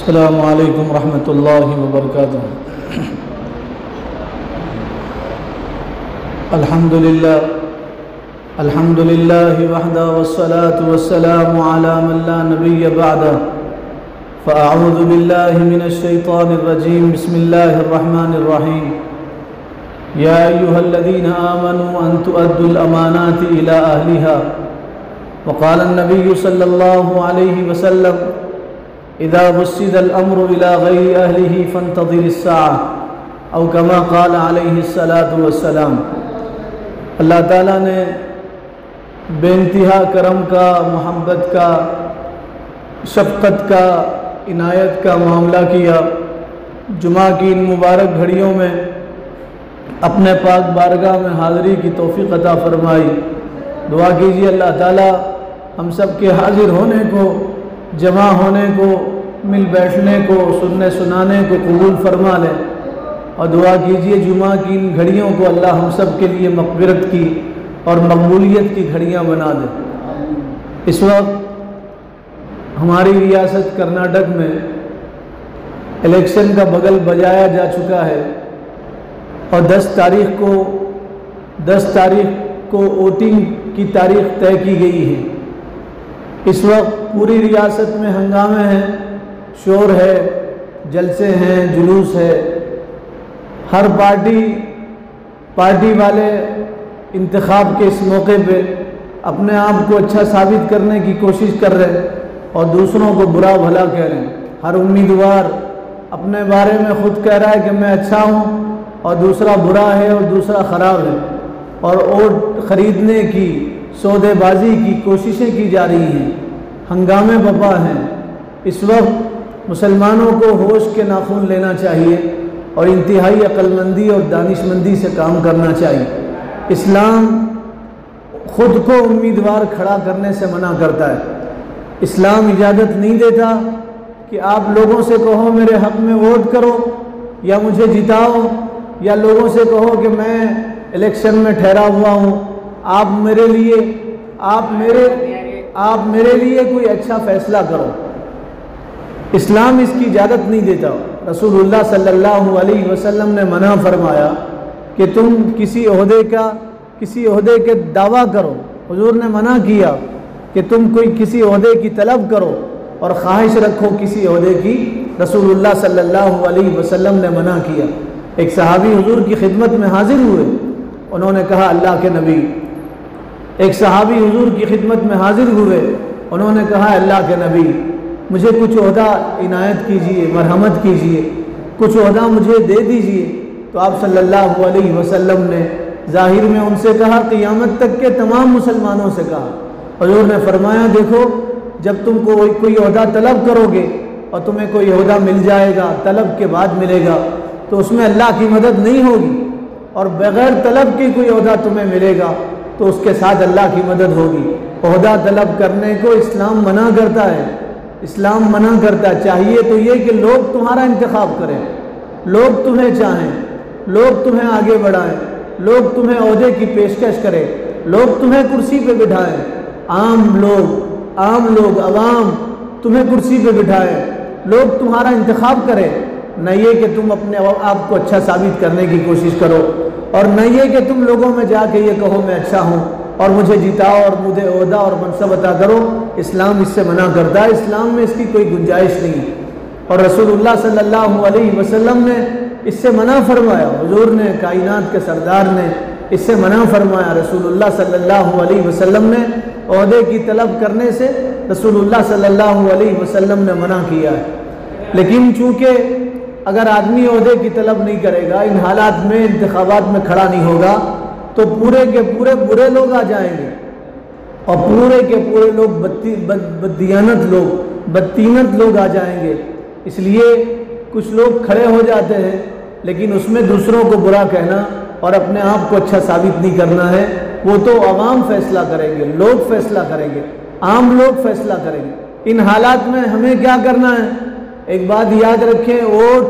अस्सलामु अलैकुम रहमतुल्लाहि व बरकातुहू। अल्हम्दुलिल्लाहि वहदा वस्सलातु वस्सलामु अला मन ला नबिय्य बअदा। फ़अऊज़ु बिल्लाहि मिनश शैतानिर रजीम। बिस्मिल्लाहिर रहमानिर रहीम। या अय्युहल्लज़ीना आमनू अन तुअद्दुल अमानाति इला अहलिहा व क़ाला अन्नबिय्यु सल्लल्लाहु अलैहि वसल्लम इज़ा वुस्सिदल अम्रु इला गैरि अहलिही फंतज़िरिस्साअ औ कमा क़ाल अलैहिस्सलातु वस्सलाम। अल्लाह ताला ने बेइंतहा करम का, मोहब्बत का, शफ़क़त का, इनायत का मामला किया। जुमा की इन मुबारक घड़ियों में अपने पाक बारगाह में हाज़िरी की तौफ़ीक़ अता फ़रमाई। दुआ कीजिए अल्लाह ताला हम सब के हाज़िर होने को, जमा होने को, मिल बैठने को, सुनने सुनाने को कबूल फरमा लें। और दुआ कीजिए जुमा की इन घड़ियों को अल्लाह हम सब के लिए मग़फ़िरत की और मकबूलियत की घड़ियाँ बना दे। इस वक्त हमारी रियासत कर्नाटक में इलेक्शन का बगल बजाया जा चुका है और 10 तारीख को वोटिंग की तारीख़ तय की गई है। इस वक्त पूरी रियासत में हंगामे हैं, शोर है, जलसे हैं, जुलूस है। हर पार्टी वाले इंतखाब के इस मौके पे अपने आप को अच्छा साबित करने की कोशिश कर रहे हैं और दूसरों को बुरा भला कह रहे हैं। हर उम्मीदवार अपने बारे में ख़ुद कह रहा है कि मैं अच्छा हूँ और दूसरा बुरा है और दूसरा ख़राब है, और वोट ख़रीदने की, सौदेबाजी की कोशिशें की जा रही हैं। हंगामे बपा हैं। इस वक्त मुसलमानों को होश के नाखून लेना चाहिए और इंतहाई अक्लमंदी और दानिशमंदी से काम करना चाहिए। इस्लाम ख़ुद को उम्मीदवार खड़ा करने से मना करता है। इस्लाम इजाज़त नहीं देता कि आप लोगों से कहो मेरे हक़ में वोट करो या मुझे जिताओ, या लोगों से कहो कि मैं इलेक्शन में ठहरा हुआ हूँ, आप मेरे लिए कोई अच्छा फ़ैसला करो। इस्लाम इसकी इजाज़त नहीं देता। रसूलुल्लाह सल्लल्लाहु अलैहि वसल्लम ने मना फरमाया कि तुम किसी ओहदे के दावा करो। हुजूर ने मना किया कि तुम किसी ओहदे की तलब करो और ख्वाहिश रखो किसी ओहदे की। रसूलुल्लाह सल्लल्लाहु अलैहि वसल्लम ने मना किया। एक सहाबी हुजूर की खिदमत में हाजिर हुए। उन्होंने कहा अल्लाह के नबी। एक सहाबी हुजूर की खिदमत में हाजिर हुए। उन्होंने कहा अल्लाह के नबी, मुझे कुछ ओहदा इनायत कीजिए, मरहमत कीजिए, कुछ ओहदा मुझे दे दीजिए। तो आप सल्लल्लाहु अलैहि वसल्लम ने ज़ाहिर में उनसे कहा, क़ियामत तक के तमाम मुसलमानों से कहा। हुजूर ने फरमाया, देखो जब तुम कोई ओहदा तलब करोगे और तुम्हें कोई ओहदा मिल जाएगा, तलब के बाद मिलेगा, तो उसमें अल्लाह की मदद नहीं होगी, और बग़ैर तलब के कोई ओहदा तुम्हें मिलेगा तो उसके साथ अल्लाह की मदद होगी। ओहदा तलब करने को इस्लाम मना करता है। इस्लाम मना करता है। चाहिए तो ये कि लोग तुम्हारा इंतखाब करें, लोग तुम्हें चाहें, लोग तुम्हें आगे बढ़ाएं, लोग तुम्हें ओहदे की पेशकश करें, लोग तुम्हें कुर्सी पे बिठाएं। आम लोग अवाम तुम्हें कुर्सी पे बिठाएं, लोग तुम्हारा इंतखाब करें। न ये कि तुम अपने आप को अच्छा साबित करने की कोशिश करो, और न ये कि तुम लोगों में जाके ये कहो मैं अच्छा हूँ और मुझे जिताओ और मुझे ओहदा और मनसब अता करो। इस्लाम इससे मना करता है। इस्लाम में इसकी कोई गुंजाइश नहीं है। और रसूलुल्लाह सल्लल्लाहु अलैहि वसल्लम ने इससे मना फरमाया। हुजूर ने, कायनात के सरदार ने इससे मना फरमाया। रसूलुल्लाह सल्लल्लाहु अलैहि वसल्लम ने ओहदे की तलब करने से रसूलुल्लाह सल्लल्लाहु अलैहि वसल्लम ने मना किया है। लेकिन चूँकि अगर आदमी ओहदे की तलब नहीं करेगा, इन हालात में इंतखाबात में खड़ा नहीं होगा, तो पूरे के पूरे बुरे लोग आ जाएंगे और पूरे के पूरे लोग बदतीनत लोग आ जाएंगे। इसलिए कुछ लोग खड़े हो जाते हैं, लेकिन उसमें दूसरों को बुरा कहना और अपने आप को अच्छा साबित नहीं करना है। वो तो अवाम फैसला करेंगे, लोग फैसला करेंगे, आम लोग फैसला करेंगे। इन हालात में हमें क्या करना है? एक बात याद रखें, वोट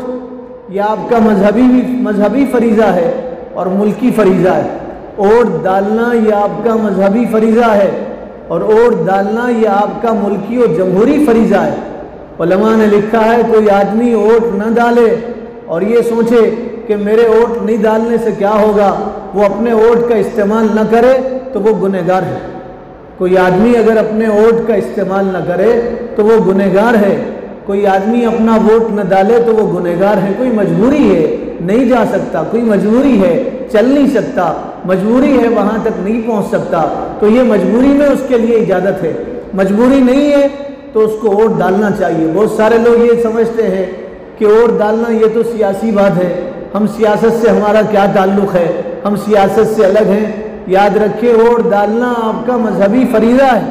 या आपका मजहबी फरीज़ा है और मुल्की फरीज़ा है। वोट डालना यह आपका मजहबी फरीज़ा है और वोट डालना यह आपका मुल्की और जमहूरी फरीज़ा है। उलमा ने लिखा है कोई आदमी वोट न डाले और ये सोचे कि मेरे वोट नहीं डालने से क्या होगा, वो अपने वोट का इस्तेमाल न करे तो वो गुनहगार है। कोई आदमी अगर अपने वोट का इस्तेमाल न करे तो वो गुनहगार है। कोई आदमी अपना वोट न डाले तो वो गुनहगार है। कोई मजबूरी है, नहीं जा सकता, कोई मजबूरी है, चल नहीं सकता, मजबूरी है, वहाँ तक नहीं पहुँच सकता, तो ये मजबूरी में उसके लिए इजाज़त है। मजबूरी नहीं है तो उसको वोट डालना चाहिए। बहुत सारे लोग ये समझते हैं कि वोट डालना ये तो सियासी बात है, हम सियासत से हमारा क्या ताल्लुक़ है, हम सियासत से अलग हैं। याद रखिए, वोट डालना आपका मजहबी फरीज़ा है,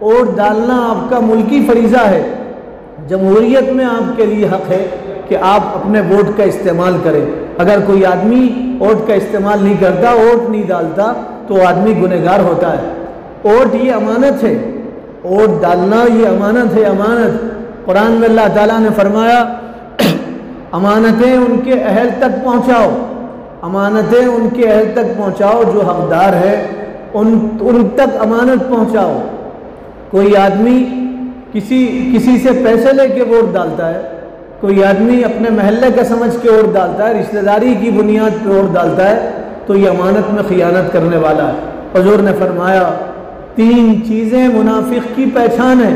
वोट डालना आपका मुल्की फरीज़ा है। जमहूरियत में आपके लिए हक़ है कि आप अपने वोट का इस्तेमाल करें। अगर कोई आदमी वोट का इस्तेमाल नहीं करता, वोट नहीं डालता, तो आदमी गुनहगार होता है। वोट ये अमानत है, वोट डालना ये अमानत है, अमानत। कुरान में अल्लाह ताला ने फरमाया अमानतें उनके अहल तक पहुँचाओ, अमानतें उनके अहल तक पहुँचाओ, जो हकदार है उन तक अमानत पहुँचाओ। कोई आदमी किसी से पैसे लेके वोट डालता है, कोई आदमी अपने महल्ले का समझ के वोट डालता है, रिश्तेदारी की बुनियाद पर वोट डालता है, तो ये अमानत में खियानत करने वाला है। हुजूर ने फरमाया 3 चीज़ें मुनाफिक की पहचान है,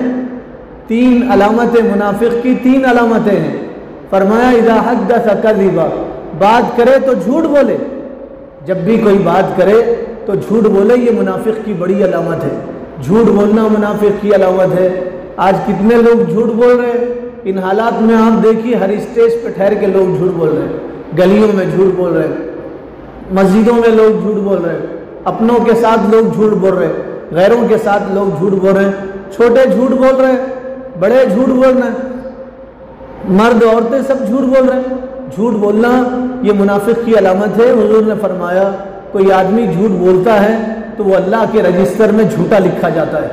3 अलामतें मुनाफिक की, 3 अलामतें हैं। फरमाया इज़ा हद्दस कज़िबा, बात करे तो झूठ बोले, जब भी कोई बात करे तो झूठ बोले, ये मुनाफिक की बड़ी अलामत है। झूठ बोलना मुनाफिक की अलामत है। आज कितने लोग झूठ बोल रहे हैं, इन हालात में आप देखिए, हर स्टेज पे ठहर के लोग झूठ बोल रहे हैं, गलियों में झूठ बोल रहे हैं, मस्जिदों में लोग झूठ बोल रहे हैं, अपनों के साथ लोग झूठ बोल रहे हैं, गैरों के साथ लोग झूठ बोल रहे हैं, छोटे झूठ बोल रहे हैं, बड़े झूठ बोल रहे हैं, मर्द औरतें सब झूठ बोल रहे हैं। झूठ बोलना ये मुनाफिक की अलामत है। हुजूर ने फरमाया कोई आदमी झूठ बोलता है तो वो अल्लाह के रजिस्टर में झूठा लिखा जाता है,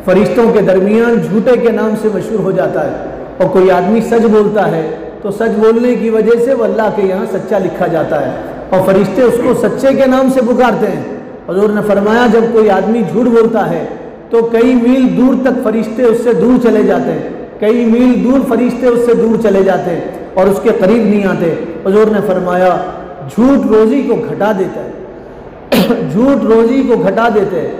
फरिश्तों के दरमियान झूठे के नाम से मशहूर हो जाता है। और कोई आदमी सच बोलता है तो सच बोलने की वजह से वो अल्लाह के यहाँ सच्चा लिखा जाता है और फरिश्ते उसको सच्चे के नाम से पुकारते हैं। हुजूर ने फरमाया जब कोई आदमी झूठ बोलता है तो कई मील दूर तक फरिश्ते उससे दूर चले जाते हैं, कई मील दूर फरिश्ते उससे दूर चले जाते हैं और उसके करीब नहीं आते। हुजूर ने फरमाया झूठ रोज़ी को घटा देता है, झूठ रोज़ी को घटा देते हैं।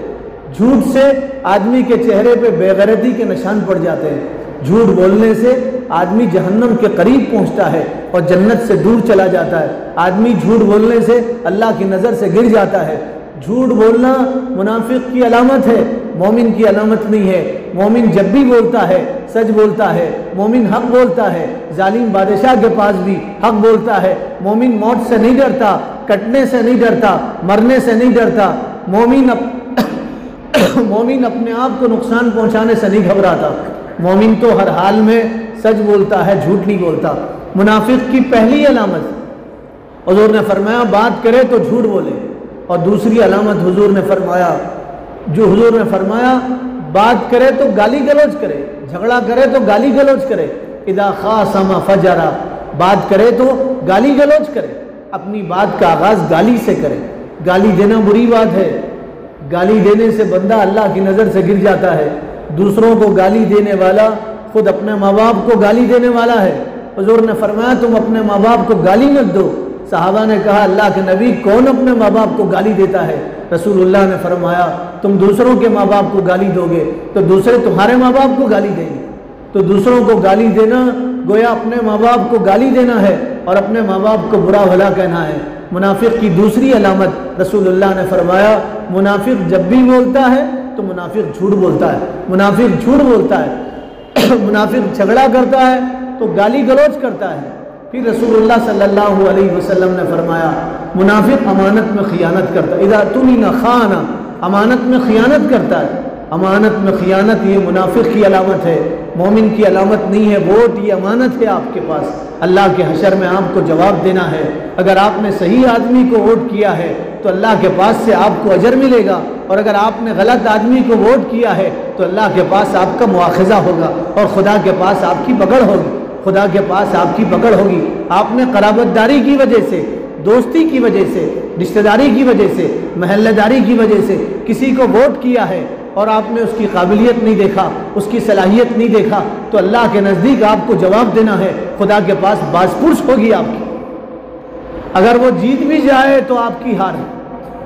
झूठ से आदमी के चेहरे पे बेगैरती के निशान पड़ जाते हैं। झूठ बोलने से आदमी जहन्नम के करीब पहुंचता है और जन्नत से दूर चला जाता है। आदमी झूठ बोलने से अल्लाह की नज़र से गिर जाता है। झूठ बोलना मुनाफिक की अलामत है, मोमिन की अलामत नहीं है। मोमिन जब भी बोलता है सच बोलता है, मोमिन हक बोलता है, जालिम बादशाह के पास भी हक बोलता है। मोमिन मौत से नहीं डरता, कटने से नहीं डरता, मरने से नहीं डरता। मोमिन अपने आप को नुकसान पहुंचाने से नहीं घबराता। मोमिन तो हर हाल में सच बोलता है, झूठ नहीं बोलता। मुनाफिक की पहली अलामत हुजूर ने फरमाया बात करे तो झूठ बोले, और दूसरी अलामत हुजूर ने फरमाया बात करे तो गाली गलौज करे, झगड़ा करे तो गाली गलौज करे। इदा खासमा फजरा, बात करे तो गाली गलौज करे, अपनी बात का आगाज गाली से करे। गाली देना बुरी बात है, गाली देने से बंदा अल्लाह की नज़र से गिर जाता है। दूसरों को गाली देने वाला खुद अपने माँ बाप को गाली देने वाला है। हुजूर ने फरमाया तुम अपने माँ बाप को गाली मत दो। सहाबा ने कहा अल्लाह के नबी कौन अपने माँ बाप को गाली देता है? रसूलुल्लाह ने फरमाया तुम दूसरों के माँ बाप को गाली दोगे तो दूसरे तुम्हारे माँ बाप को गाली देंगे। तो दूसरों को गाली देना गोया अपने माँ बाप को गाली देना है और अपने माँ बाप को बुरा भला कहना है। मुनाफिक की दूसरी अलामत रसूलुल्लाह ने फरमाया मुनाफिक जब भी बोलता है तो मुनाफिक झूठ बोलता है, मुनाफिक झूठ बोलता है। मुनाफिक झगड़ा करता है तो गाली गलौज करता है। फिर रसूलुल्लाह सल्लल्लाहु अलैहि वसल्लम ने फरमाया मुनाफिक अमानत में खियानत करता है। इज़ा तुमिना खाना, अमानत में खियानत करता है। अमानत में खियानत ये मुनाफिक की अलामत है, मोमिन की अलामत नहीं है। वोट ये अमानत है आपके पास, अल्लाह के हशर में आपको जवाब देना है। अगर आपने सही आदमी को वोट किया है तो अल्लाह के पास से आपको अजर मिलेगा, और अगर आपने गलत आदमी को वोट किया है तो अल्लाह के पास आपका मुआखज़ा होगा और खुदा के पास आपकी पकड़ होगी, खुदा के पास आपकी पकड़ होगी। आपने क़राबतदारी की वजह से, दोस्ती की वजह से, रिश्तेदारी की वजह से, महल्लेदारी की वजह से किसी को वोट किया है, और आपने उसकी काबिलियत नहीं देखा, उसकी सलाहियत नहीं देखा, तो अल्लाह के नज़दीक आपको जवाब देना है, खुदा के पास बाज़पुरस होगी आपकी। अगर वो जीत भी जाए तो आपकी हार है।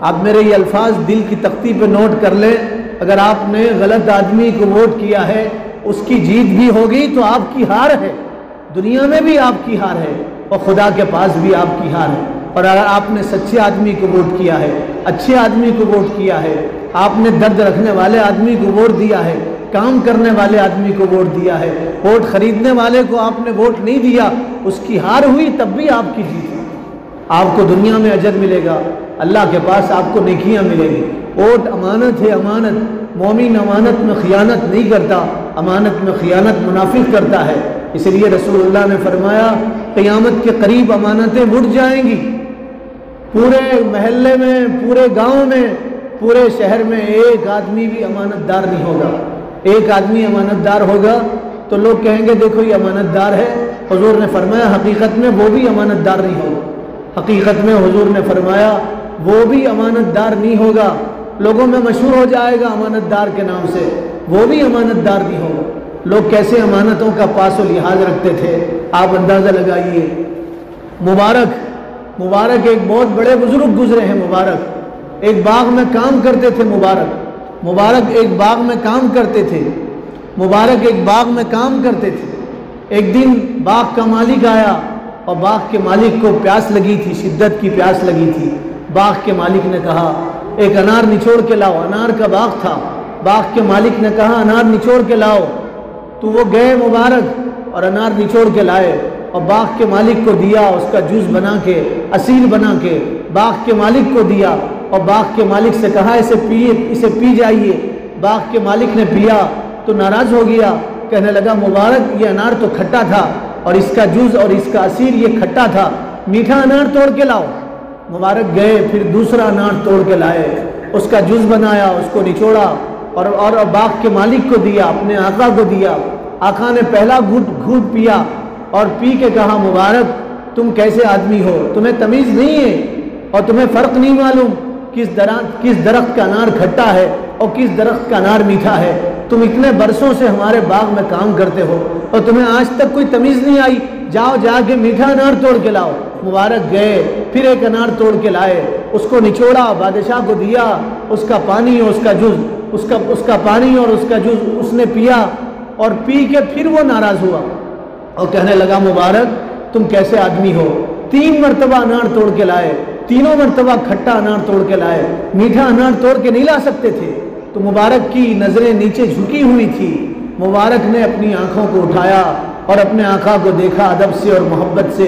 आप मेरे ये अल्फाज दिल की तख्ती पे नोट कर लें, अगर आपने गलत आदमी को वोट किया है, उसकी जीत भी होगी तो आपकी हार है, दुनिया में भी आपकी हार है और खुदा के पास भी आपकी हार है। और अगर आपने सच्चे आदमी को वोट किया है, अच्छे आदमी को वोट किया है, आपने दर्द रखने वाले आदमी को वोट दिया है, काम करने वाले आदमी को वोट दिया है, वोट खरीदने वाले को आपने वोट नहीं दिया, उसकी हार हुई, तब भी आपकी जीत है। आपको दुनिया में अजर मिलेगा, अल्लाह के पास आपको नेकियां मिलेगी। वोट अमानत है, अमानत। मोमिन अमानत में खियानत नहीं करता, अमानत में खियानत मुनाफिक करता है। इसलिए रसूलुल्लाह ने फरमाया क़यामत के करीब अमानतें उठ जाएंगी। पूरे महल्ले में, पूरे गांव में, पूरे शहर में एक आदमी भी अमानतदार नहीं होगा। एक आदमी अमानतदार होगा तो लोग कहेंगे देखो ये अमानतदार है। हुजूर ने फरमाया हकीकत में वो भी अमानतदार नहीं होगा। हकीकत में हुजूर ने फरमाया वो भी अमानतदार नहीं होगा। लोगों में मशहूर हो जाएगा अमानतदार के नाम से, वो भी अमानतदार नहीं होगा। लोग कैसे अमानतों का पास और लिहाज रखते थे, आप अंदाज़ा लगाइए। मुबारक एक बहुत बड़े बुजुर्ग गुजरे हैं। मुबारक एक बाग में काम करते थे। मुबारक एक बाग में काम करते थे। मुबारक एक बाग में काम करते थे। एक दिन बाग का मालिक आया और बाग के मालिक को प्यास लगी थी, शिद्दत की प्यास लगी थी। बाग के मालिक ने कहा एक अनार निचोड़ के लाओ। अनार का बाग था। बाग के मालिक ने कहा अनार निचोड़ के लाओ। तो वो गए मुबारक और अनार निचोड़ के लाए और बाग के मालिक को दिया। उसका जूस बना के, असीर बना के बाग के मालिक को दिया और बाग के मालिक से कहा इसे पी जाइए। बाग के मालिक ने पिया तो नाराज़ हो गया, कहने लगा मुबारक ये अनार तो खट्टा था और इसका जूस और इसका असीर ये खट्टा था, मीठा अनार तोड़ के लाओ। मुबारक गए, फिर दूसरा अनार तोड़ के लाए, उसका जूस बनाया, उसको निचोड़ा और बाग के मालिक को दिया, अपने आका को दिया। आका ने पहला घूंट पिया और पी के कहा मुबारक तुम कैसे आदमी हो, तुम्हें तमीज़ नहीं है और तुम्हें फ़र्क नहीं मालूम किस दरख्त का अनार खट्टा है और किस दरख्त का अनार मीठा है। तुम इतने बरसों से हमारे बाग में काम करते हो और तुम्हें आज तक कोई तमीज़ नहीं आई, जाओ जाके मीठा अनार तोड़ के लाओ। मुबारक गए, फिर एक अनार तोड़ के लाए, उसको निचोड़ा, बादशाह को दिया, उसका पानी और उसका जूस, उसका पानी और उसका जूस उसने पिया और पी के फिर वो नाराज़ हुआ और कहने लगा मुबारक तुम कैसे आदमी हो। 3 मरतबा अनार तोड़ के लाए, तीनों मरतबा खट्टा अनार तोड़ के लाए, मीठा अनार तोड़ के नहीं ला सकते थे। तो मुबारक की नज़रें नीचे झुकी हुई थी। मुबारक ने अपनी आंखों को उठाया और अपने आका को देखा अदब से और मोहब्बत से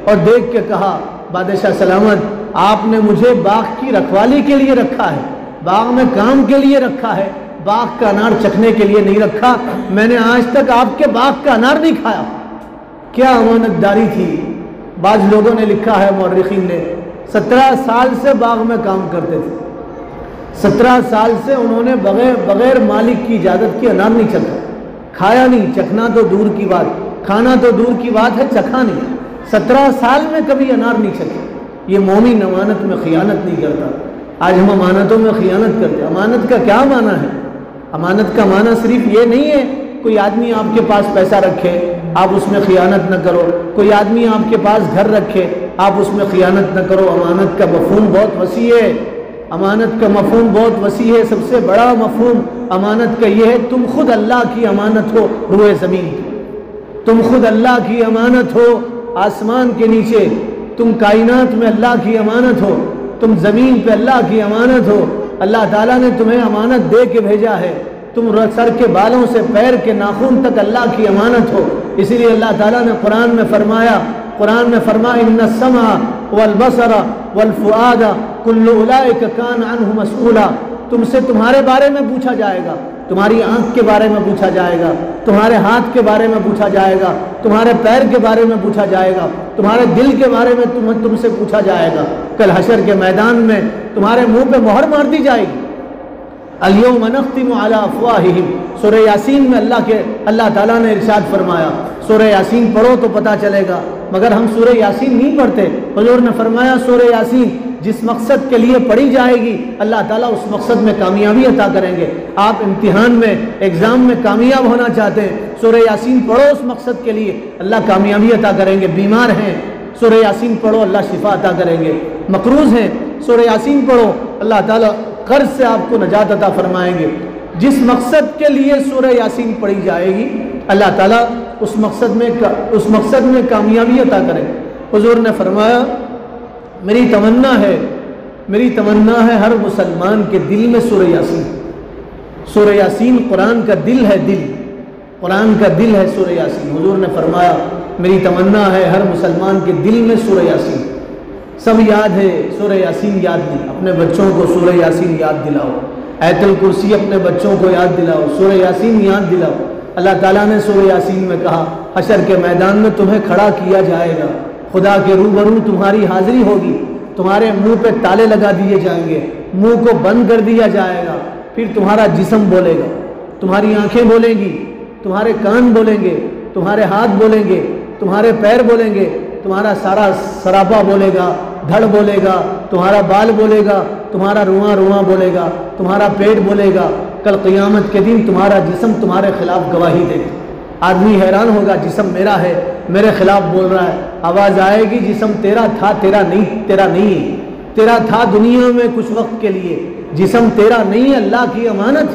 और देख के कहा बादशाह सलामत, आपने मुझे बाग की रखवाली के लिए रखा है, बाग में काम के लिए रखा है, बाग का अनार चखने के लिए नहीं रखा। मैंने आज तक आपके बाग का अनार नहीं खाया। क्या अमानतदारी थी। बाज़ लोगों ने लिखा है, मौर्रिखीन ने, 17 साल से बाग में काम करते थे। 17 साल से उन्होंने बगैर मालिक की इजाज़त के अनार नहीं चखा, खाया नहीं। चखना तो दूर की बात, खाना तो दूर की बात है, चखा नहीं। 17 साल में कभी अनार नहीं चखे। ये मोमिन अमानत में खियानत नहीं करता। आज हम अमानतों में खियानत करते हैं। अमानत का क्या माना है? अमानत का माना सिर्फ ये नहीं है कोई आदमी आपके पास पैसा रखे आप उसमें खियानत न करो, कोई आदमी आपके पास घर रखे आप उसमें खियानत न करो। अमानत का मफहूम बहुत वसी है। अमानत का मफहूम बहुत वसी है। सबसे बड़ा मफहूम अमानत का ये है तुम खुद अल्लाह की अमानत हो रूए ज़मीन, तुम खुद अल्लाह की अमानत हो आसमान के नीचे, तुम कायनात में अल्लाह की अमानत हो, तुम ज़मीन पे अल्लाह की अमानत हो। अल्लाह ताला ने तुम्हें अमानत दे के भेजा है। तुम सर के बालों से पैर के नाखून तक अल्लाह की अमानत हो। इसीलिए अल्लाह ताला ने कुरान में फरमाया इन्ना समा वल बसरा वल फुआदा कुल्लु उलाइका कान अन्हु मसऊला। तुमसे तुम्हारे बारे में पूछा जाएगा, तुम्हारी आंख के बारे में पूछा जाएगा, तुम्हारे हाथ के बारे में पूछा जाएगा, तुम्हारे पैर के बारे में पूछा जाएगा, तुम्हारे दिल के बारे में तुमसे पूछा जाएगा। कल हशर के मैदान में तुम्हारे मुंह पे मोहर मार दी जाएगी। अल-यौम नख्तिमु अला अफ़वाहिहिम, सूरह यासीन में अल्लाह ताला ने इरशाद फरमाया। सूरह यासीन पढ़ो तो पता चलेगा, मगर हम सूरह यासीन नहीं पढ़ते। हुजूर ने फरमाया सूरह यासीन जिस मकसद के लिए पढ़ी जाएगी अल्लाह ताला उस मकसद में कामयाबी अता करेंगे। आप इम्तिहान में, एग्ज़ाम में कामयाब होना चाहते हैं, सूरह यासीन पढ़ो, उस मकसद के लिए अल्लाह कामयाबी अता करेंगे। बीमार हैं, सूरह यासीन पढ़ो, अल्लाह शिफा अता करेंगे। मकरूज़ हैं, सूरह यासीन पढ़ो, अल्लाह ताला कर्ज से आपको नजात अता फरमाएंगे। जिस मकसद के लिए सूरह यासीन पढ़ी जाएगी अल्लाह ताला उस मकसद में कामयाबी अता करें। हुजूर ने फरमाया, मेरी तमन्ना है हर मुसलमान के दिल में सूरह यासीन। सूरह यासीन कुरान का दिल है, कुरान का दिल है सूरह यासीन। हुजूर ने फरमाया, मेरी तमन्ना है हर मुसलमान के दिल में सूरह यासीन। सब याद है, सूरह यासीन याद नहीं, अपने बच्चों को सूरह यासीन याद दिलाओ। आयतुल कुर्सी अपने बच्चों को याद दिलाओ, सूरह यासीन याद दिलाओ। अल्लाह ताला ने सूरह यासीन में कहा, हशर के मैदान में तुम्हें खड़ा किया जाएगा, खुदा के रूबरू तुम्हारी हाजिरी होगी, तुम्हारे मुंह पे ताले लगा दिए जाएंगे, मुंह को बंद कर दिया जाएगा, फिर तुम्हारा जिस्म बोलेगा, तुम्हारी आंखें बोलेंगी, तुम्हारे कान बोलेंगे, तुम्हारे हाथ बोलेंगे, तुम्हारे पैर बोलेंगे, तुम्हारा सारा सरापा बोलेगा, धड़ बोलेगा, तुम्हारा बाल बोलेगा, तुम्हारा रुआं बोलेगा, तुम्हारा पेट बोलेगा। कल क़यामत के दिन तुम्हारा जिस्म तुम्हारे खिलाफ गवाही देगा। आदमी हैरान होगा, जिस्म मेरा है, मेरे खिलाफ बोल रहा है। आवाज़ आएगी, जिस्म तेरा था, तेरा नहीं है, तेरा था दुनिया में कुछ वक्त के लिए, जिस्म तेरा नहीं है, अल्लाह की अमानत।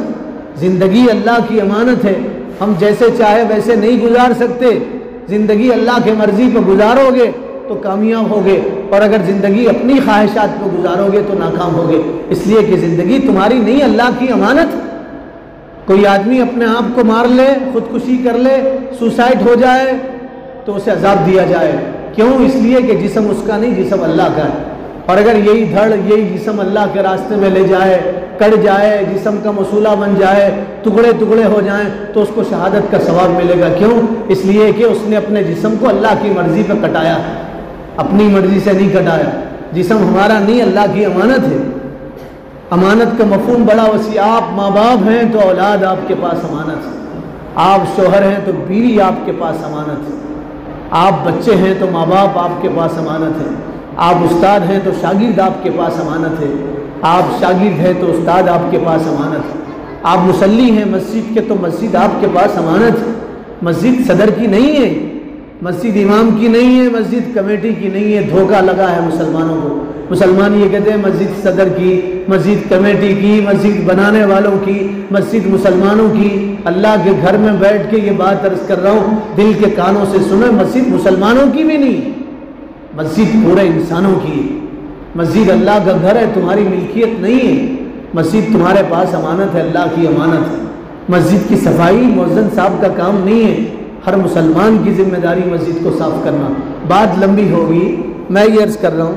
ज़िंदगी अल्लाह की अमानत है, हम जैसे चाहे वैसे नहीं गुजार सकते। ज़िंदगी अल्लाह के मर्ज़ी पर गुजारोगे तो कामयाब होगे, और अगर ज़िंदगी अपनी ख्वाहिशात पर गुजारोगे तो नाकाम होगे। इसलिए कि ज़िंदगी तुम्हारी नहीं, अल्लाह की अमानत। कोई आदमी अपने आप को मार ले, खुदकुशी कर ले, सुसाइड हो जाए तो उसे अजाब दिया जाए। क्यों? इसलिए कि जिस्म उसका नहीं, जिस्म अल्लाह का है। और अगर यही धड़, यही जिस्म अल्लाह के रास्ते में ले जाए, कट जाए, जिस्म का मसूला बन जाए, टुकड़े टुकड़े हो जाएं, तो उसको शहादत का सवाब मिलेगा। क्यों? इसलिए कि उसने अपने जिस्म को अल्लाह की मर्ज़ी पर कटाया, अपनी मर्ज़ी से नहीं कटाया। जिस्म हमारा नहीं, अल्लाह की अमानत है। अमानत का मफ़हूम बड़ा वसी। आप माँ बाप हैं तो औलाद आपके पास अमानत है, आप शोहर हैं तो बीवी आपके पास अमानत है, आप बच्चे हैं तो माँ बाप आपके पास अमानत है, आप उस्ताद हैं तो शागिर्द आपके पास अमानत है, आप शागिर्द हैं तो उस्ताद आपके पास अमानत है, आप मुसल्ली हैं मस्जिद के तो मस्जिद आपके पास अमानत है। मस्जिद सदर की नहीं है, मस्जिद इमाम की नहीं है, मस्जिद कमेटी की नहीं है। धोखा लगा है मुसलमानों को। मुसलमान ये कहते हैं मस्जिद सदर की, मस्जिद कमेटी की, मस्जिद बनाने वालों की, मस्जिद मुसलमानों की। अल्लाह के घर में बैठ के ये बात अर्ज़ कर रहा हूँ, दिल के कानों से सुने, मस्जिद मुसलमानों की भी नहीं, मस्जिद पूरे इंसानों की है। मस्जिद अल्लाह का घर है, तुम्हारी मिल्कियत नहीं है। मस्जिद तुम्हारे पास अमानत है, अल्लाह की अमानत है। मस्जिद की सफाई मुअज्जिन साहब का काम नहीं है, हर मुसलमान की जिम्मेदारी मस्जिद को साफ़ करना। बात लंबी होगी, मैं ये अर्ज़ कर रहा हूँ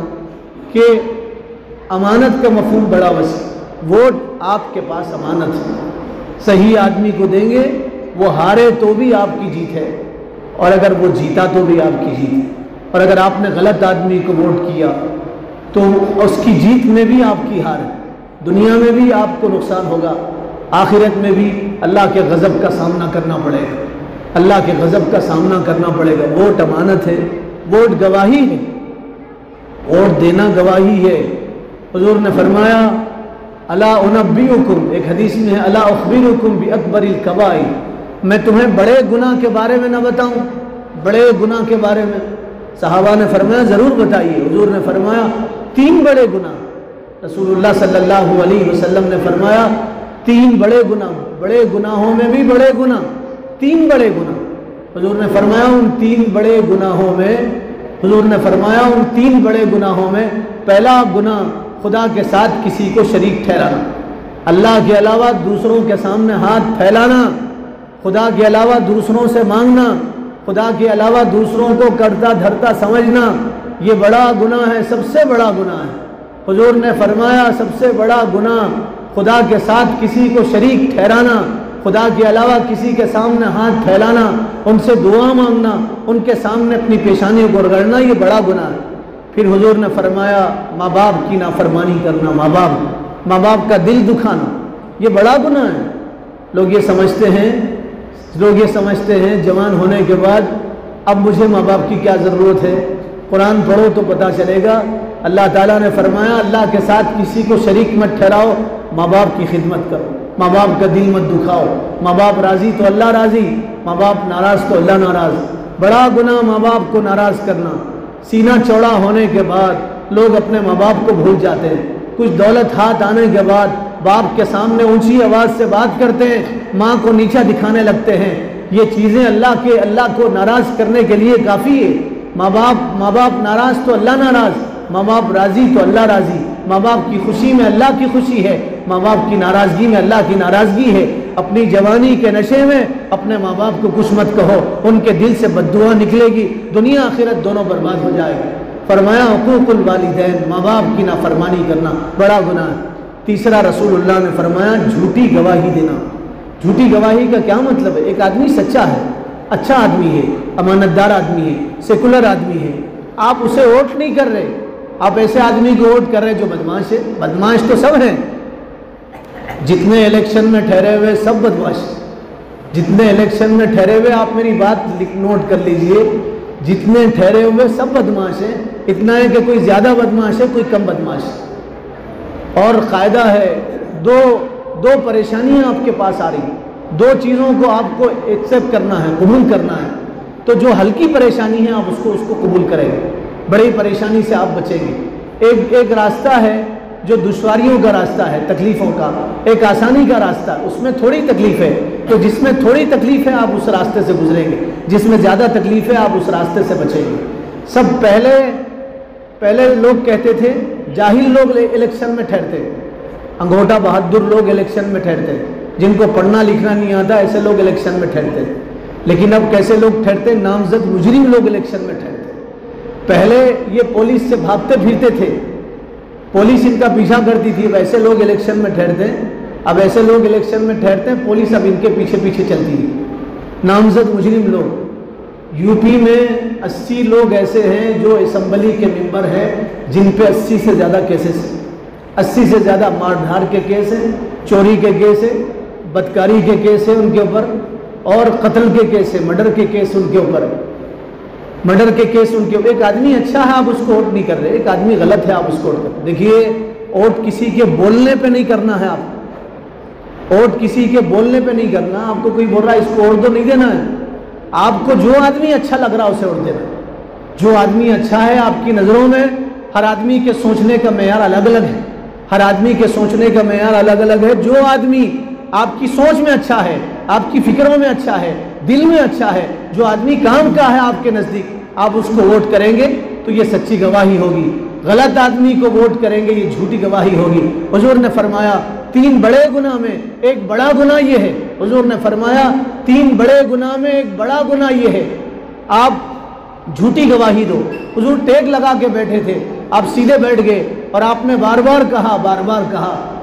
कि अमानत का मफ़हूम बड़ा वसी। वोट आपके पास अमानत है, सही आदमी को देंगे, वो हारे तो भी आपकी जीत है, और अगर वो जीता तो भी आपकी जीत है। और अगर आपने गलत आदमी को वोट किया तो उसकी जीत में भी आपकी हार है, दुनिया में भी आपको नुकसान होगा, आखिरत में भी अल्लाह के गज़ब का सामना करना पड़ेगा, अल्लाह के गज़ब का सामना करना पड़ेगा। वोट अमानत है, वोट गवाही है, वोट देना गवाही है। हुज़ूर ने फरमाया, अला उनब्बिउकुम, एक हदीस में है, अला उख़बिरुकुम बि अकबरिल कबाइर, मैं तुम्हें बड़े गुनाह के बारे में ना बताऊं? बड़े गुनाह के बारे में सहाबा ने फरमाया, ज़रूर बताइए। हुज़ूर ने फरमाया, 3 बड़े गुनाह। रसूलुल्लाह सल्लल्लाहु अलैहि वसल्लम ने फरमाया, 3 बड़े गुनाह, बड़े गुनाहों में भी बड़े गुनाह, 3 बड़े गुनाह। हुज़ूर ने फरमाया उन 3 बड़े गुनाहों में, हुज़ूर ने फरमाया उन 3 बड़े गुनाहों में पहला गुनाह खुदा के साथ किसी को शरीक ठहराना, अल्लाह के अलावा दूसरों के सामने हाथ फैलाना, खुदा के अलावा दूसरों से मांगना, खुदा के अलावा दूसरों को करता धरता समझना, ये बड़ा गुनाह है, सबसे बड़ा गुनाह है। हुज़ूर ने फरमाया सबसे बड़ा गुनाह खुदा के साथ किसी को शरीक ठहराना, खुदा के अलावा किसी के सामने हाथ फैलाना, उनसे दुआ मांगना, उनके सामने अपनी पेशानियों को रगड़ना, ये बड़ा गुनाह है। फिर हुज़ूर ने फरमाया माँ बाप की नाफरमानी करना, माँ बाप का दिल दुखाना, ये बड़ा गुनाह है। लोग ये समझते हैं जवान होने के बाद अब मुझे माँ बाप की क्या ज़रूरत है, कुरान पढ़ो तो पता चलेगा। अल्लाह ताला ने फरमाया अल्लाह के साथ किसी को शरीक मत ठहराओ, माँ बाप की खिदमत करो, माँ बाप का दिल मत दुखाओ। माँ बाप राज़ी तो अल्लाह राज़ी, माँ बाप नाराज़ तो अल्लाह नाराज़। बड़ा गुनाह माँ बाप को नाराज़ करना। सीना चौड़ा होने के बाद लोग अपने माँ बाप को भूल जाते हैं। कुछ दौलत हाथ आने के बाद बाप के सामने ऊंची आवाज़ से बात करते हैं, माँ को नीचा दिखाने लगते हैं। ये चीज़ें अल्लाह को नाराज़ करने के लिए काफ़ी है। माँ बाप नाराज़ तो अल्लाह नाराज़, माँ बाप राज़ी तो अल्लाह राज़ी। माँ बाप की खुशी में अल्लाह की खुशी है, माँ बाप की नाराज़गी में अल्लाह की नाराज़गी है। अपनी जवानी के नशे में अपने माँ बाप को कुछ मत कहो, उनके दिल से बद्दुआ निकलेगी, दुनिया आखिरत दोनों बर्बाद हो जाएगी। फरमाया हुकूकुल वालिदैन, माँ बाप की नाफरमानी करना बड़ा गुनाह है। तीसरा रसूलुल्लाह ने फरमाया झूठी गवाही देना। झूठी गवाही का क्या मतलब है? एक आदमी सच्चा है, अच्छा आदमी है, अमानतदार आदमी है, सेकुलर आदमी है, आप उसे वोट नहीं कर रहे, आप ऐसे आदमी को वोट कर रहे जो बदमाश है। बदमाश तो सब हैं, जितने इलेक्शन में ठहरे हुए सब बदमाश, जितने इलेक्शन में ठहरे हुए, आप मेरी बात नोट कर लीजिए, जितने ठहरे हुए सब बदमाश हैं। इतना है कि कोई ज़्यादा बदमाश है, कोई कम बदमाश है। और कायदा है, दो परेशानियां आपके पास आ रही, दो चीज़ों को आपको एक्सेप्ट करना है, कबूल करना है। तो जो हल्की परेशानी है आप उसको कबूल करेंगे, बड़ी परेशानी से आप बचेंगे। एक रास्ता है जो दुश्वारियों का रास्ता है, तकलीफ़ों का, एक आसानी का रास्ता, उसमें थोड़ी तकलीफ़ है, तो जिसमें थोड़ी तकलीफ़ है आप उस रास्ते से गुजरेंगे, जिसमें ज़्यादा तकलीफ़ है आप उस रास्ते से बचेंगे। सब पहले लोग कहते थे, जाहिल लोग इलेक्शन में ठहरते, अंगूठा बहादुर लोग इलेक्शन में ठहरते, जिनको पढ़ना लिखना नहीं आता ऐसे लोग इलेक्शन में ठहरते। लेकिन अब कैसे लोग ठहरते? नामजद मुजरिम लोग इलेक्शन में ठहरते। पहले ये पुलिस से भागते फिरते थे, पुलिस इनका पीछा करती थी, वैसे लोग इलेक्शन में ठहरते हैं। अब ऐसे लोग इलेक्शन में ठहरते हैं, पुलिस अब इनके पीछे पीछे चलती है। नामजद मुजरिम लोग, यूपी में 80 लोग ऐसे हैं जो असम्बली के मेंबर हैं जिन पे 80 से ज़्यादा केसेस, 80 से ज़्यादा मारधार के केस हैं, चोरी के केस है, बदकारी के केस है उनके ऊपर, और कत्ल के केस है, मर्डर के केस उनके ऊपर, मर्डर के केस उनके ऊपर। एक आदमी अच्छा है आप उसको वोट नहीं कर रहे, एक आदमी गलत है आप उसको वोट कर रहे। देखिए, वोट किसी के बोलने पे नहीं करना है, आप वोट किसी के बोलने पे नहीं करना। आपको कोई बोल रहा है इसको वोट दो, नहीं देना है। आपको जो आदमी अच्छा लग रहा है उसे वोट देना है। जो आदमी अच्छा है आपकी नज़रों में, हर आदमी के सोचने का मेयार अलग अलग है, हर आदमी के सोचने का मेयार अलग अलग है। जो आदमी आपकी सोच में अच्छा है, आपकी फिक्रों में अच्छा है, दिल में अच्छा है, जो आदमी काम का है आपके नज़दीक, आप उसको वोट करेंगे तो ये सच्ची गवाही होगी। गलत आदमी को वोट करेंगे ये झूठी गवाही होगी। हुजूर ने फरमाया 3 बड़े गुनाह में एक बड़ा गुनाह ये है। हुजूर ने फरमाया 3 बड़े गुनाह में एक बड़ा गुनाह ये है, आप झूठी गवाही दो। हुजूर टेक लगा के बैठे थे, आप सीधे बैठ गए और आपने बार बार कहा,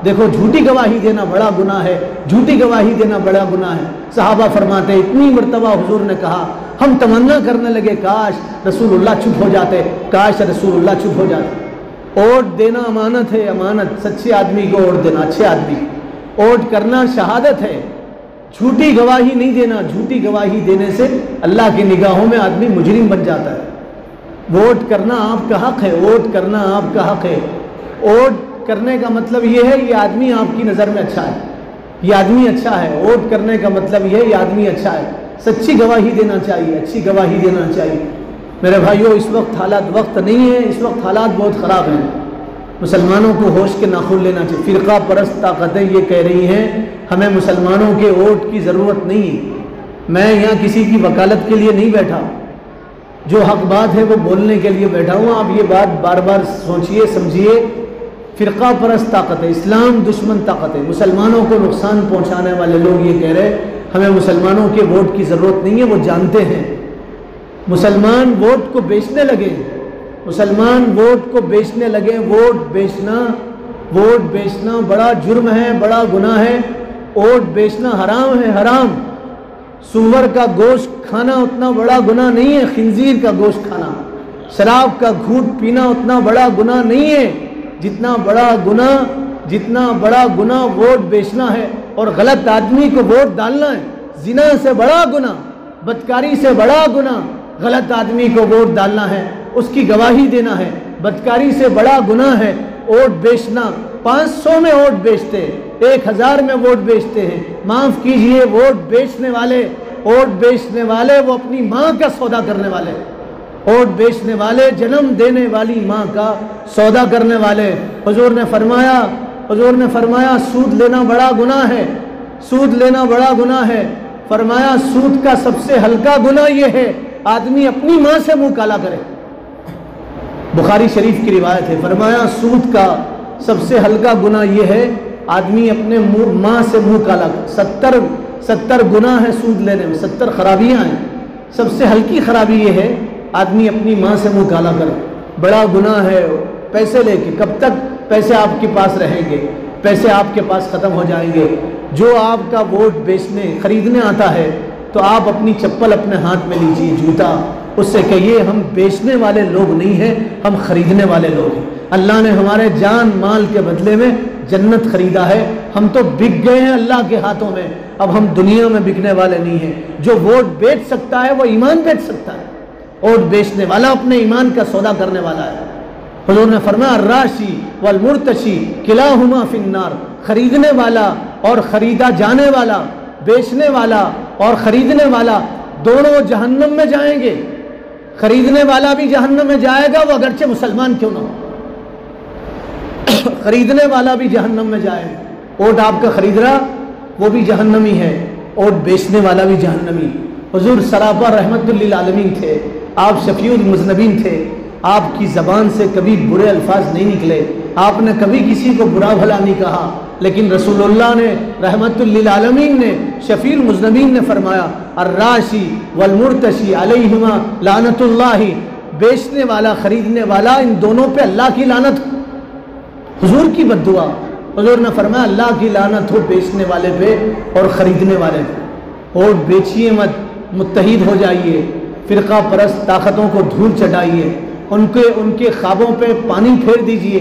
देखो झूठी गवाही देना बड़ा गुनाह है, झूठी गवाही देना बड़ा गुनाह है। सहाबा फरमाते इतनी मर्तबा हुजूर ने कहा, हम तमन्ना करने लगे काश रसूलुल्लाह चुप हो जाते, काश रसूलुल्लाह चुप हो जाते। वोट देना अमानत है, अमानत, सच्चे आदमी को वोट देना, अच्छे आदमी, वोट करना शहादत है, झूठी गवाही नहीं देना। झूठी गवाही देने से अल्लाह की निगाहों में आदमी मुजरिम बन जाता है। वोट करना आपका हक है, वोट करना आपका हक है। वोट करने का मतलब ये है ये आदमी आपकी नज़र में अच्छा है, ये आदमी अच्छा है। वोट करने का मतलब ये है ये आदमी अच्छा है। सच्ची गवाही देना चाहिए, अच्छी गवाही देना चाहिए। मेरे भाइयों, इस वक्त वक्त नहीं है, इस वक्त हालात बहुत ख़राब हैं। मुसलमानों को होश के नाखून लेना चाहिए। फ़िरका परस्त ताकतें ये कह रही हैं हमें मुसलमानों के वोट की ज़रूरत नहीं है। मैं यहाँ किसी की वकालत के लिए नहीं बैठा, जो हक बात है वो बोलने के लिए बैठा हूँ। आप ये बात बार बार सोचिए, समझिए। फ़िरका परस्त ताकतें, इस्लाम दुश्मन ताकतें, मुसलमानों को नुकसान पहुँचाने वाले लोग ये कह रहे हमें मुसलमानों के वोट की ज़रूरत नहीं है। वो जानते हैं मुसलमान वोट को बेचने लगे, मुसलमान वोट को बेचने लगे। वोट बेचना बड़ा जुर्म है, बड़ा गुनाह है। वोट बेचना हराम है, हराम। सूअर का गोश्त खाना उतना बड़ा गुनाह नहीं है, खिंजीर का गोश्त खाना, शराब का घूंट पीना उतना बड़ा गुनाह नहीं है जितना बड़ा गुनाह वोट बेचना है और गलत आदमी को वोट डालना है। जिना से बड़ा गुनाह, बदकारी से बड़ा गुनाह गलत आदमी को वोट डालना है। उसकी गवाही देना है। बदकारी से बड़ा गुनाह है वोट बेचना। 500 में वोट बेचते हैं, 1000 में वोट बेचते हैं। माफ कीजिए, वोट बेचने वाले वो अपनी माँ का सौदा करने वाले, वोट बेचने वाले जन्म देने वाली माँ का सौदा करने वाले। हुजूर ने फरमाया सूद लेना बड़ा गुनाह है, सूद लेना बड़ा गुनाह है। फरमाया सूद का सबसे हल्का गुनाह यह है आदमी अपनी माँ से मुंह काला करे। बुखारी शरीफ की रिवायत है। फरमाया सूद का सबसे हल्का गुनाह यह है आदमी अपने माँ से मुंह काला करे। 70 गुनाह है सूद लेने में, 70 खराबियाँ हैं। सबसे हल्की खराबी यह है आदमी अपनी माँ से मुंह काला करे। बड़ा गुनाह है पैसे लेके, कब तक पैसे आपके पास रहेंगे, पैसे आपके पास ख़त्म हो जाएंगे। जो आपका वोट बेचने खरीदने आता है तो आप अपनी चप्पल अपने हाथ में लीजिए, जूता, उससे कहिए हम बेचने वाले लोग नहीं हैं, हम खरीदने वाले लोग हैं। अल्लाह ने हमारे जान माल के बदले में जन्नत खरीदा है। हम तो बिक गए हैं अल्लाह के हाथों में, अब हम दुनिया में बिकने वाले नहीं हैं। जो वोट बेच सकता है वो ईमान बेच सकता है। वोट बेचने वाला अपने ईमान का सौदा करने वाला है। हुजूर ने फरमाया राशी वल मुर्तशी किलाहुमा फिन्नार। खरीदने वाला और खरीदा जाने वाला, बेचने वाला और खरीदने वाला दोनों जहन्नम में जाएंगे। खरीदने वाला भी जहन्नम में जाएगा, वो अगरचे मुसलमान क्यों ना हो। खरीदने वाला भी जहन्नम में जाएगा। वोट आपका खरीद रहा वो भी जहन्नमी है, वोट बेचने वाला भी जहन्नमी। हुजूर सरापा रहमतुल लिल आलमीन थे, आप शफीउल मुज़नबीन थे। आपकी ज़बान से कभी बुरे अल्फाज नहीं निकले, आपने कभी किसी को बुरा भला नहीं कहा। लेकिन रसूलुल्लाह ने रहमतुल लिल आलमीन ने, शफीउल मुज़नबीन ने फरमाया अर्राशी वल मुर्तशी अलैहिमा लानतुल्लाही। बेचने वाला खरीदने वाला इन दोनों पे अल्लाह की लानत। हुजूर की बद्दुआ। हुजूर ने फरमाया अल्लाह की लानत हो बेचने वाले पे और ख़रीदने वाले पे। वोट बेचिए मत, मुत्तहिद हो जाइए, फ़िरका परस्त ताकतों को धूल चटाइए, उनके ख्वाबों पे पानी फेर दीजिए,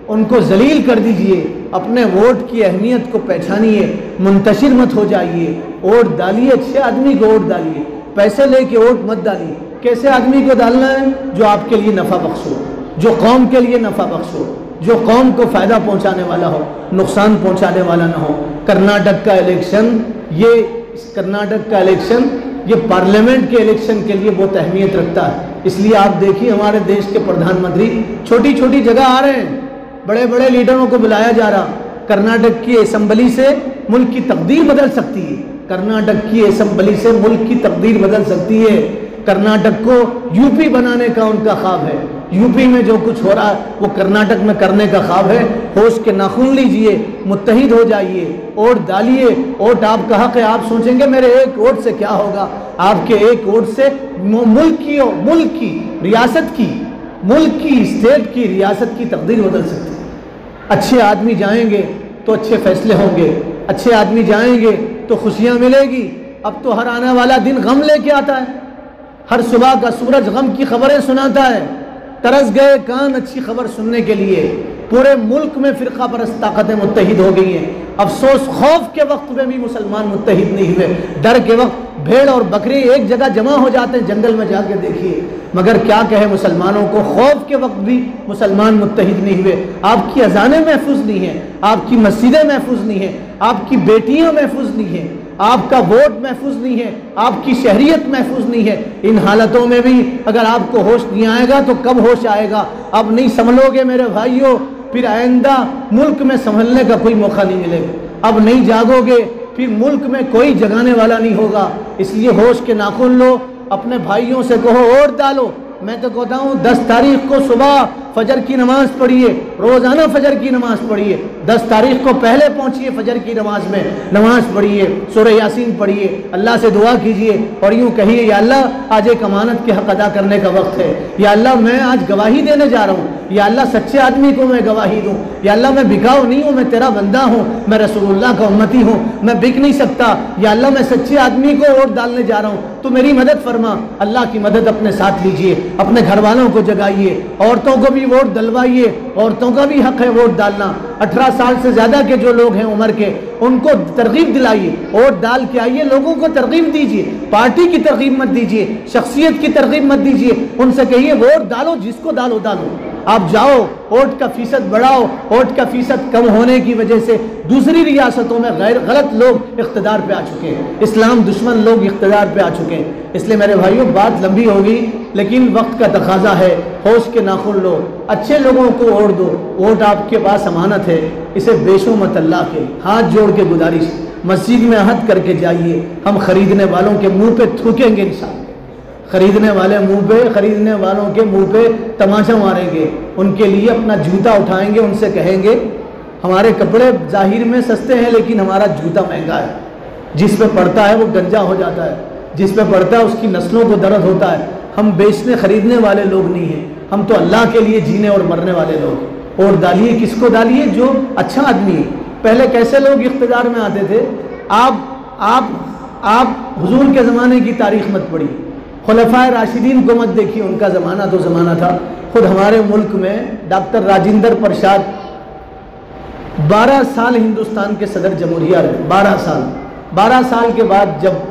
उनको जलील कर दीजिए। अपने वोट की अहमियत को पहचानिए, मुंतशिर मत हो जाइए। वोट डालिए, अच्छे आदमी को वोट डालिए, पैसे लेके वोट मत डालिए। कैसे आदमी को डालना है? जो आपके लिए नफ़ा बख्श हो, जो कौम के लिए नफ़ा बख्श हो, जो कौम को फ़ायदा पहुँचाने वाला हो, नुकसान पहुँचाने वाला ना हो। कर्नाटक का इलेक्शन ये पार्लियामेंट के इलेक्शन के लिए बहुत अहमियत रखता है। इसलिए आप देखिए हमारे देश के प्रधानमंत्री छोटी छोटी जगह आ रहे हैं, बड़े बड़े लीडरों को बुलाया जा रहा। कर्नाटक की असेंबली से मुल्क की तकदीर बदल सकती है। कर्नाटक की असेंबली से मुल्क की तकदीर बदल सकती है। कर्नाटक को यूपी बनाने का उनका ख्वाब है। यूपी में जो कुछ हो रहा है वो कर्नाटक में करने का ख्वाब है। होश के नाखून लीजिए, मुत्तहिद हो जाइए, वोट डालिए। वोट आपका हक है। आप सोचेंगे मेरे एक वोट से क्या होगा? आपके एक वोट से मुल्क की रियासत की, मुल्क की, स्टेट की, रियासत की तकदीर बदल सकती है। अच्छे आदमी जाएंगे तो अच्छे फैसले होंगे, अच्छे आदमी जाएंगे तो खुशियाँ मिलेगी। अब तो हर आने वाला दिन गम लेके आता है। हर सुबह का सूरज गम की खबरें सुनाता है। तरस गए कान अच्छी खबर सुनने के लिए। पूरे मुल्क में फ़िरका परस्त ताकतें मुत्तहिद हो गई हैं। अफसोस खौफ के वक्त में भी मुसलमान मुत्तहिद नहीं हुए। डर के वक्त भेड़ और बकरी एक जगह जमा हो जाते हैं, जंगल में जाके देखिए। मगर क्या कहे मुसलमानों को, खौफ के वक्त भी मुसलमान मुत्तहिद नहीं हुए। आपकी अजानें महफूज नहीं हैं, आपकी मस्जिदें महफूज नहीं हैं, आपकी बेटियां महफूज नहीं हैं, आपका वोट महफूज नहीं है, आपकी शहरियत महफूज नहीं है। इन हालतों में भी अगर आपको होश नहीं आएगा तो कब होश आएगा? अब नहीं संभलोगे मेरे भाइयों, फिर आइंदा मुल्क में संभलने का कोई मौका नहीं मिलेगा। अब नहीं जागोगे फिर मुल्क में कोई जगाने वाला नहीं होगा। इसलिए होश के नाखून लो, अपने भाइयों से कहो वोट डालो। मैं तो कहता हूँ 10 तारीख को सुबह फजर की नमाज पढ़िए, रोज़ाना फजर की नमाज पढ़िए। 10 तारीख को पहले पहुँचिए फजर की नमाज में, नमाज पढ़िए, सूरह यासीन पढ़िए, अल्लाह से दुआ कीजिए और यूँ कहिए या अल्लाह आज एक अमानत के हक़ अदा करने का वक्त है। या अल्लाह मैं आज गवाही देने जा रहा हूँ। या अल्लाह सच्चे आदमी को मैं गवाही दूँ। या अल्लाह मैं बिकाऊ नहीं हूँ, मैं तेरा बंदा हूँ, मैं रसूलुल्लाह का उम्मती हूँ, मैं बिक नहीं सकता। या अल्लाह मैं सच्चे आदमी को वोट डालने जा रहा हूँ। तो मेरी मदद फरमा। अल्लाह की मदद अपने साथ लीजिए, अपने घर वालों को जगाइए, औरतों को भी वोट दिलवाइए, औरतों का भी हक है वोट डालना। 18 साल से ज़्यादा के जो लोग हैं उम्र के, उनको तरगीब दिलाइए, वोट डाल के आइए, लोगों को तरगीब दीजिए। पार्टी की तरगीब मत दीजिए, शख्सियत की तरगीब मत दीजिए, उनसे कहिए वोट डालो, जिसको डालो डालो। आप जाओ, वोट का फीसद बढ़ाओ। वोट का फीसद कम होने की वजह से दूसरी रियासतों में गलत लोग इख्तिदार पे आ चुके हैं, इस्लाम दुश्मन लोग इख्तिदार पे आ चुके हैं। इसलिए मेरे भाइयों, बात लंबी होगी, लेकिन वक्त का तकाजा है, होश के नाखुन लो, अच्छे लोगों को वोट दो। वोट आपके पास अमानत है, इसे बेचो मत। अल्लाह के हाथ जोड़ के गुजारिश, मस्जिद में अहद करके जाइए। हम खरीदने वालों के मुंह पे थूकेंगे इंशाअल्लाह, खरीदने वालों के मुंह पे तमाचा मारेंगे, उनके लिए अपना जूता उठाएंगे, उनसे कहेंगे हमारे कपड़े जाहिर में सस्ते हैं लेकिन हमारा जूता महंगा है। जिस पे पड़ता है वो गंजा हो जाता है, जिस पे पड़ता है उसकी नस्लों को दर्द होता है। हम बेचने खरीदने वाले लोग नहीं हैं, हम तो अल्लाह के लिए जीने और मरने वाले लोग। और डालिए, किसको डालिए? जो अच्छा आदमी है। पहले कैसे लोग इख्तिदार में आते थे? आप हुजूर के ज़माने की तारीख मत पढ़िए, खुलफाए राशिदीन को मत देखिए, उनका ज़माना तो ज़माना था। खुद हमारे मुल्क में डॉक्टर राजेंद्र प्रसाद 12 साल हिंदुस्तान के सदर जमहूरिया रहे। 12 साल के बाद जब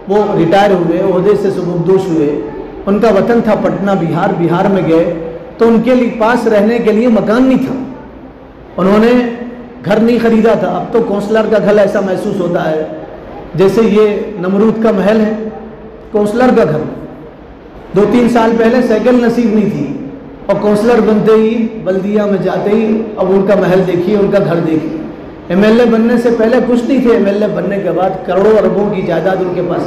वो रिटायर हुए, ओहदे से सुबुकदोश हुए, उनका वतन था पटना बिहार में गए तो उनके लिए पास रहने के लिए मकान नहीं था, उन्होंने घर नहीं खरीदा था। अब तो कौंसलर का घर ऐसा महसूस होता है जैसे ये नमरूद का महल है, कौंसलर का घर। 2-3 साल पहले साइकिल नसीब नहीं थी और कौंसलर बनते ही, बल्दिया में जाते ही, अब उनका महल देखिए, उनका घर देखिए। एमएलए बनने से पहले कुछ नहीं थे, एमएलए बनने के बाद करोड़ों अरबों की जायदाद उनके पास।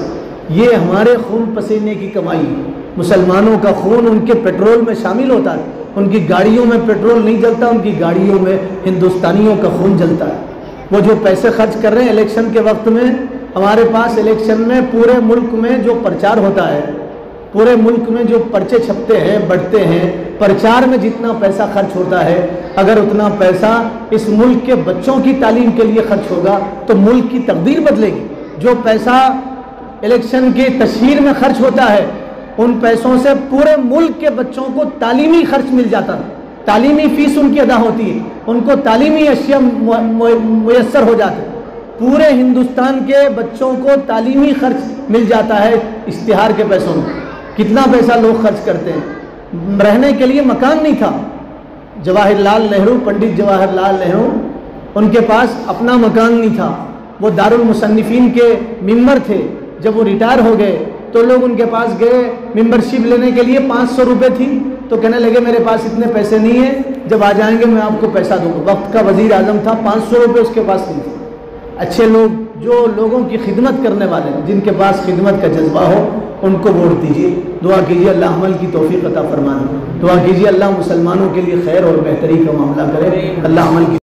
ये हमारे खून पसीने की कमाई, मुसलमानों का खून उनके पेट्रोल में शामिल होता है। उनकी गाड़ियों में पेट्रोल नहीं जलता, उनकी गाड़ियों में हिंदुस्तानियों का खून जलता है। वो जो पैसे खर्च कर रहे हैं इलेक्शन के वक्त में, हमारे पास इलेक्शन में पूरे मुल्क में जो प्रचार होता है, पूरे मुल्क में जो पर्चे छपते हैं, बढ़ते हैं, प्रचार में जितना पैसा खर्च होता है, अगर उतना पैसा इस मुल्क के बच्चों की तालीम के लिए खर्च होगा तो मुल्क की तकदीर बदलेगी। जो पैसा इलेक्शन की तशहीर में खर्च होता है, उन पैसों से पूरे मुल्क के बच्चों को तालीमी खर्च मिल जाता है, तालीमी फीस उनकी अदा होती है, उनको तालीमी अशिया मुयस्सर हो जाते हैं। पूरे हिंदुस्तान के बच्चों को तालीमी खर्च मिल जाता है इश्तिहार के पैसों में। कितना पैसा लोग खर्च करते हैं। रहने के लिए मकान नहीं था। जवाहरलाल नेहरू, पंडित जवाहरलाल नेहरू, उनके पास अपना मकान नहीं था। वो दारुल मुसन्निफीन के मेंबर थे। जब वो रिटायर हो गए तो लोग उनके पास गए, मेंबरशिप लेने के लिए 500 रुपये थी, तो कहने लगे मेरे पास इतने पैसे नहीं है, जब आ जाएंगे मैं आपको पैसा दूंगा। वक्त का वजीर आजम था, 500 रुपये उसके पास नहीं थे। अच्छे लोग, जो लोगों की खिदमत करने वाले हैं, जिनके पास खिदमत का जज्बा हो, उनको वोट दीजिए। दुआ कीजिए अल्लाह अमल की तौफीक अता फरमाए। दुआ कीजिए अल्लाह मुसलमानों के लिए खैर और बेहतरी का मामला करे। अल्लाह अमल की